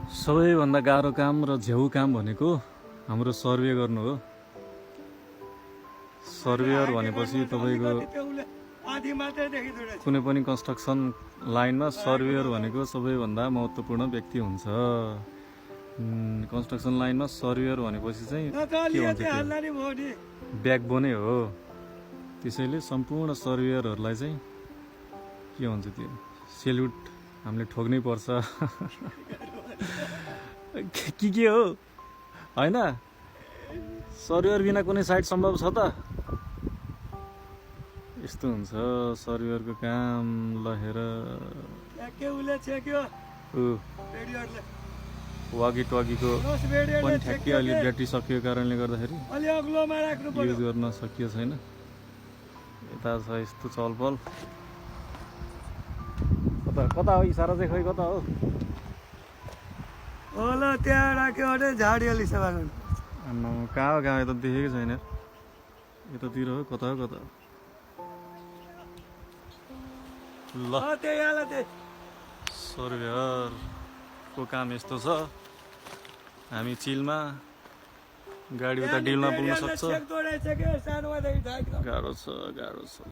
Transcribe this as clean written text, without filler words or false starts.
सबैभन्दा गाह्रो काम र झ्याउ काम भनेको हाम्रो सर्वे गर्नु हो। सर्वेयर भनेपछि तपाईँको कुनै पनि कन्स्ट्रक्सन लाइनमा सर्वेयर भनेको सबैभन्दा महत्त्वपूर्ण व्यक्ति हुन्छ। कन्स्ट्रक्सन लाइनमा सर्वेयर भनेपछि चाहिँ के हुन्छ, त्यो ब्याकबोनै हो। त्यसैले सम्पूर्ण सर्वेयरहरूलाई चाहिँ के हुन्छ, त्यो सेल्युट हामीले ठोक्नै पर्छ। के हो होइन, सर्वेयर बिना कुनै साइट सम्भव छ त? यस्तो हुन्छ सर्वेयरको काम। ल हेर वाकी टकीको पनि ठ्याक्कै अलि ब्याट्री सकिएको कारणले गर्दाखेरि युज गर्न सकिएको छैन। यता छ यस्तो चलपल। कता कता हो इसारा चाहिँ, खै कता हो? होला त्यहाँ राख्यो अरे झाडी अलि सफा गर्नु। कहाँ हो कहाँ, यता देखेकै छैन। यतातिर हो, कता हो कता हो? ल सर्वेयरको काम यस्तो छ। हामी चिलमा गाडी उता डिलमा पुग्न सक्छ। गाह्रो छ गाह्रो छ।